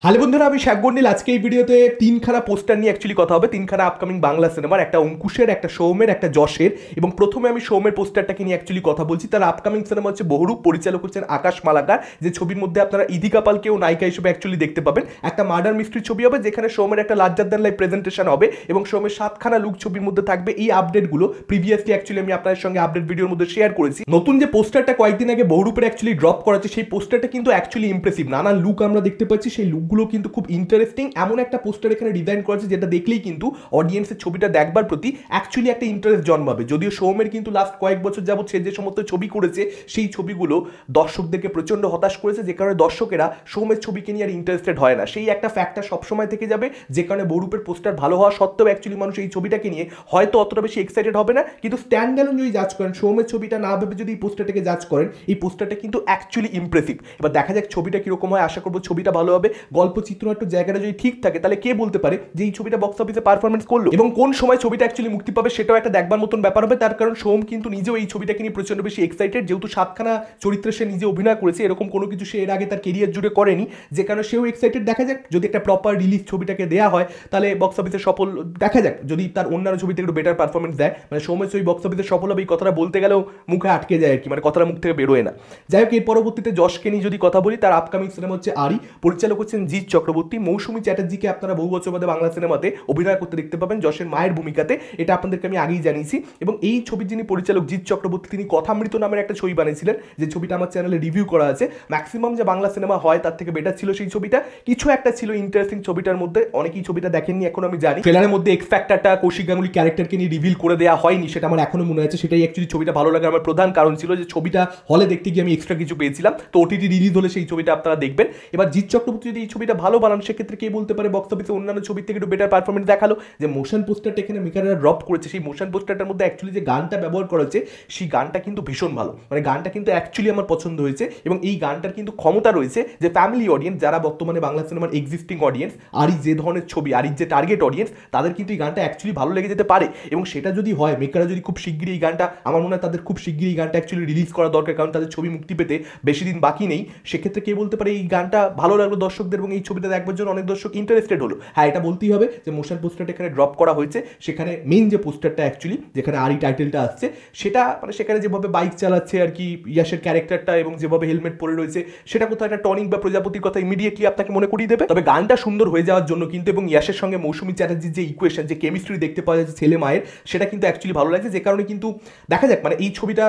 Hello বন্ধুরা, আমি শাকবন্ডিল। আজকে এই ভিডিওতে তিনখানা পোস্টার নিয়ে অ্যাকচুয়ালি কথা হবে। তিনখানা আপকামিং বাংলা সিনেমার, একটা অঙ্কুশের, একটা সৌমের, একটা যশের। এবং প্রথমে আমি সৌমের পোস্টারটাকে নিয়ে অ্যাকচুয়ালি কথা বলছি। তার আপকামিং সিনেমা হচ্ছে বহুরূপ, পরিচালক হচ্ছেন আকাশ মালাকার, যে ছবির মধ্যে আপনারা ইদি কাপালকেও নায়িকা হিসেবে অ্যাকচুয়ালি দেখতে পাবেন। একটা মার্ডার মিস্ট্রি ছবি হবে, যেখানে সৌমের একটা লাজ্জার দান লাইভ প্রেজেন্টেশন হবে এবং সৌমের 7খানা লুক ছবির মধ্যে থাকবে। এই আপডেটগুলো প্রিভিয়াসলি অ্যাকচুয়ালি আমি আপনাদের সঙ্গে আপডেট ভিডিওর মধ্যে শেয়ার করেছি। নতুন যে পোস্টারটা কয়েকদিন আগে বহুরূপের অ্যাকচুয়ালি ড্রপ করা হচ্ছে, সেই পোস্টারটা কিন্তু অ্যাকচুয়ালি ইমপ্রেসিভ। নানা লুক আমরা দেখতে পাচ্ছি, সেই লুকগুলো কিন্তু খুব ইন্টারেস্টিং। এমন একটা পোস্টার এখানে ডিজাইন করা আছে যেটা দেখলেই কিন্তু অডিয়েন্সের ছবিটা দেখবার প্রতি অ্যাকচুয়ালি একটা ইন্টারেস্ট জন্মাবে। যদিও সৌমের কিন্তু লাস্ট কয়েক বছর যাবত সে যে সমস্ত ছবি করেছে, সেই ছবিগুলো দর্শকদেরকে প্রচন্ড হতাশ করেছে, যে কারণে দর্শকেরা সৌমের ছবিকে নিয়ে আর ইন্টারেস্টেড হয় না। সেই একটা ফ্যাক্টর সবসময় থেকে যাবে, যে কারণে বহুরূপের পোস্টার ভালো হওয়া সত্ত্বেও অ্যাকচুয়ালি মানুষ এই ছবিটাকে নিয়ে হয়তো অতটা বেশি এক্সাইটেড হবে না। কিন্তু স্ট্যান্ড অ্যালোন যদি জাজ করেন, সৌমের ছবিটা না ভেবে যদি এই পোস্টারটাকে জাজ করেন, এই পোস্টারটা কিন্তু অ্যাকচুয়ালি ইমপ্রেসিভ। এবার দেখা যাক ছবিটা কিরকম হয়। আশা করবো ছবিটা ভালো হবে। গল্প চিত্রনাট্য জায়গাটা যদি ঠিক থাকে, তাহলে কে বলতে পারে যে এই ছবিটা বক্স অফিসে পারফরমেন্স করলো এবং কোন সময় ছবিটা অ্যাকচুয়ালি মুক্তি পাবে, সেটাও একটা দেখবার মতন ব্যাপার হবে। তার কারণ সোম কিন্তু নিজেও এই ছবিটাকে নিয়ে প্রচন্ড বেশি এক্সাইটেড, যেহেতু 7খানা চরিত্রে সে নিজে অভিনয় করেছে। এরকম কোনো কিছু সে এর আগে তার কেরিয়ার জুড়ে করেনি, যে কারণে সেও এক্সাইটেড। দেখা যাক যদি একটা প্রপার রিলিজ ছবিটাকে দেওয়া হয়, তাহলে বক্স অফিসে সফল। দেখা যাক যদি তার অন্যান্য ছবিতে একটু বেটার পারফরমেন্স দেয়, মানে সৌমের ছবি বক্স অফিসে সফল হবে এই কথাটা বলতে গেলেও মুখে আটকে যায় আর কি, মানে কথাটা মুখ থেকে বেরোয় না। যাই হোক, এর পরবর্তীতে যশকে নিয়ে যদি কথা বলি, তার আপকামিং সিনেমা হচ্ছে আরি। পরিচালক হচ্ছেন জিৎ চক্রবর্তী। মৌসুমী চ্যাটার্জিকে আপনারা বহু বছর বাদে বাংলা সিনেমাতে অভিনয় করতে দেখতে পাবেন যশের মায়ের ভূমিকাতে, এটা আপনাদেরকে আমি আগেই জানিয়েছি। এবং এই ছবির যিনি পরিচালক জিৎ চক্রবর্তী, তিনি কথামৃত নামের একটা ছবি বানিয়েছিলেন, যে ছবিটা আমার চ্যানেলে রিভিউ করা আছে। ম্যাক্সিমাম যে বাংলা সিনেমা হয় তার থেকে বেটার ছিল সেই ছবিটা। কিছু একটা ছিল ইন্টারেস্টিং ছবিটার মধ্যে, অনেকেই ছবিটা দেখেননি এখন আমি জানি। ট্রেলারের মধ্যে এক্স ফ্যাক্টরটা কৌশিক গাঙ্গুলি ক্যারেক্টারকে নিয়ে রিভিল করে দেওয়া হয়নি, সেটা আমার এখনো মনে আছে। সেটাই অ্যাকচুয়ালি ছবিটা ভালো লাগার আমার প্রধান কারণ ছিল, যে ছবিটা হলে দেখতে গিয়ে আমি এক্সট্রা কিছু পেয়েছিলাম। তো ওটিটি রিলিজ হলে সেই ছবিটা আপনারা দেখবেন। এবার জিৎ চক্রবর্তী যদি এই ছবিটা ভালো বানান, সেক্ষেত্রে কে বলতে পারে বক্স অফিসে অন্যান্য ছবির থেকে একটু বেটার পারফরমেন্স দেখালো। যে মোশন পোস্টারটা এখানে মেকাররা ড্রপ করেছে, সেই মোশন পোস্টারটার মধ্যে অ্যাকচুয়ালি যে গানটা ব্যবহার করা হচ্ছে, সেই গানটা কিন্তু ভীষণ ভালো। মানে গানটা কিন্তু অ্যাকচুয়ালি আমার পছন্দ হয়েছে। এবং এই গানটার কিন্তু ক্ষমতা রয়েছে যে ফ্যামিলি অডিয়েন্স, যারা বর্তমানে বাংলা সিনেমার এক্সিস্টিং অডিয়েন্স, আর যে ধরনের ছবি, আর যে টার্গেট অডিয়েন্স, তাদের কিন্তু এই গানটা অ্যাকচুয়ালি ভালো লেগে যেতে পারে। এবং সেটা যদি হয়, মেকাররা যদি খুব শিগগিরই এই গানটা, আমার মনে হয় তাদের খুব শিগগিরই এই গানটা অ্যাকচুয়ালি রিলিজ করা দরকার, কারণ তাদের ছবি মুক্তি পেতে বেশি দিন বাকি নেই। সেক্ষেত্রে কে বলতে পারে এই গানটা ভালো লাগলো দর্শকদের এবং এই ছবিটা দেখবার জন্য অনেক দর্শক ইন্টারেস্টেড হলো। হ্যাঁ, এটা বলতেই হবে যে মোশন পোস্টারটা এখানে ড্রপ করা হয়েছে। সেখানে মেইন যে পোস্টারটা অ্যাকচুয়ালি, যেখানে আরি টাইটেলটা আসছে, সেটা মানে সেখানে যেভাবে বাইক চালাচ্ছে আর কি ইয়াসের ক্যারেক্টারটা, এবং যেভাবে হেলমেট পরে রয়েছে, সেটা কোথাও একটা টনিক বা প্রজাপতির কথা ইমিডিয়েটলি আপনাকে মনে করিয়ে দেবে। তবে গানটা সুন্দর হয়ে যাওয়ার জন্য কিন্তু, এবং ইয়াসের সঙ্গে মৌসুমী চ্যাটার্জির যে ইকুয়েশন, যে কেমিস্ট্রি দেখতে পাওয়া যাচ্ছে ছেলে মায়ের, সেটা কিন্তু অ্যাকচুয়ালি ভালো লাগছে। যে কারণে কিন্তু দেখা যাক, মানে এই ছবিটা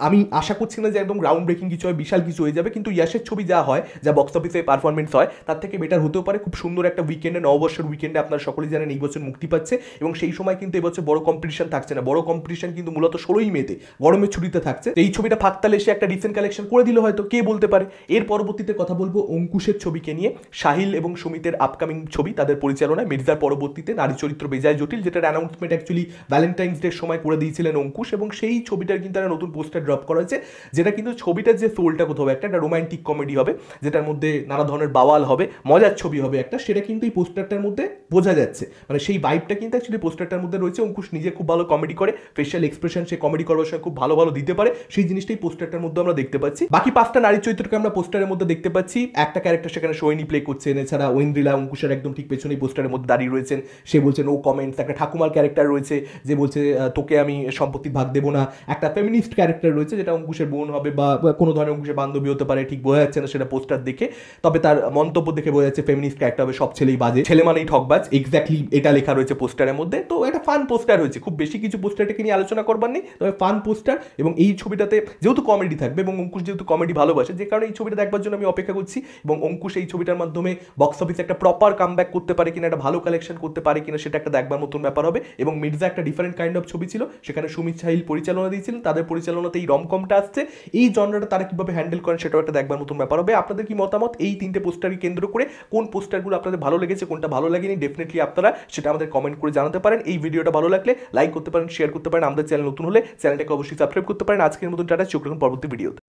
আমি আশা করছি না যে একদম গ্রাউন্ড ব্রেকিং কিছু হয়, বিশাল কিছু হয়ে যাবে, কিন্তু ইয়াসের ছবি যা হয়, যা বক্স অফিসে পারফরমেন্স হয়, তার থেকে বেটার হতেও পারে। খুব সুন্দর একটা উইকেন্ডে, নববর্ষের উইকেন্ডে আপনারা সকলেই জানেন এই বছর মুক্তি পাচ্ছে। এবং সেই সময় কিন্তু এবছর বড় কম্পিটিশন থাকছে না। বড় কম্পিটিশন কিন্তু মূলত 16ই মেতে গরমের ছুটিতে থাকছে। এই ছবিটা ফাঁকতালে এসে একটা রিসেন্ট কালেকশন করে দিল হয়তো, কে বলতে পারে। এর পরবর্তীতে কথা বলবো অঙ্কুশের ছবিকে নিয়ে। সাহিল এবং সুমিতের আপকামিং ছবি, তাদের পরিচালনায়। মির্জার পরবর্তীতে নারী চরিত্র বেজায় জটিল, যেটার অ্যানাউন্সমেন্ট অ্যাকচুয়ালি ভ্যালেন্টাইন্স ডে সময় করে দিয়েছিলেন অঙ্কুশ। এবং সেই ছবিটার কিন্তু একটা নতুন পোস্টার ড্রপ করা হয়েছে, যেটা কিন্তু ছবিটার যে সোলটা কোথাও একটা রোমান্টিক কমেডি হবে, যেটার মধ্যে নানা ধরনের বাওয়াল হবে, মজার ছবি হবে একটা, সেটা কিন্তু এই পোস্টারটার মধ্যে বোঝা যাচ্ছে। মানে সেই ভাইবটা কিন্তু অ্যাকচুয়ালি পোস্টারটার মধ্যে রয়েছে। অঙ্কুশ নিজে খুব ভালো কমেডি করে, ফেশিয়াল এক্সপ্রেশন সে কমেডি করবার সময় খুব ভালো ভালো দিতে পারে, সেই জিনিসটাই পোস্টারটার মধ্যে আমরা দেখতে পাচ্ছি। বাকি 5টা নারী চরিত্রকে আমরা পোস্টারের মধ্যে দেখতে পাচ্ছি। একটা ক্যারেক্টার সেখানে সোহিনী প্লে করছেন, এছাড়া ঐন্দ্রিলা অঙ্কুশের একদম ঠিক পেছনেই পোস্টারের মধ্যে দাঁড়িয়ে রয়েছেন, সে বলছেন ও কমেন্টস। একটা ঠাকুমার ক্যারেক্টার রয়েছে, যে বলছে তোকে আমি সম্পত্তির ভাগ দেবো না। একটা ফেমিনিস্ট ক্যারেক্টার রয়েছে, যেটা অঙ্কুশের বোন হবে বা কোনো ধরনের অঙ্কুশের বান্ধবী হতে পারে, ঠিক বোঝা যাচ্ছে না সেটা পোস্টার দেখে। তবে তার মন্তব্য দেখে বোঝা যাচ্ছে ফেমিনিস্ট ক্যারেক্টার হবে, সব ছেলেই বাজে, ছেলে মানেই ঠকবাজ, এক্স্যাক্টলি এটা লেখা রয়েছে পোস্টারের মধ্যে। তো একটা ফান পোস্টার হয়েছে, খুব বেশি কিছু পোস্টারটাকে নিয়ে আলোচনা করবার নেই, তবে ফান পোস্টার। এবং এই ছবিটাতে যেহেতু কমেডি থাকবে, এবং অঙ্কুশ যেহেতু কমেডি ভালোবাসে, যে কারণে এই ছবিটা দেখবার জন্য আমি অপেক্ষা করছি। এবং অঙ্কুশ এই ছবিটার মাধ্যমে বক্স অফিসে একটা প্রপার কামব্যাক করতে পারে কিনা, একটা ভালো কালেকশন করতে পারে কিনা, সেটা একটা দেখবার মতন ব্যাপার হবে। এবং মির্জা একটা ডিফারেন্ট কাইন্ড অফ ছবি ছিল, সেখানে সুমিত সাহিল পরিচালনা দিয়েছিলেন, তাদের পরিচালনাতে এই রমকমটা আসছে। এই জনরাটা তারা কিভাবে হ্যান্ডেল করেন, সেটাও একটা দেখবার মতন ব্যাপার হবে। আপনাদের কি মতামত এই 3টে পোস্টারকে কেন্দ্র করে? কোন পোস্টারগুলো আপনাদের ভালো লেগেছে, কোনটা ভালো লাগেনি, ডেফিনেটলি আপনারা সেটা আমাদের কমেন্ট করে জানাতে পারেন। এই ভিডিওটা ভালো লাগলে লাইক করতে পারেন, শেয়ার করতে পারেন। আমাদের চ্যানেল নতুন হলে চ্যানেলটাকে অবশ্যই সাবস্ক্রাইব করতে পারেন। আজকের মতন টাটা, চোখ রাখুন পরবর্তী ভিডিওতে।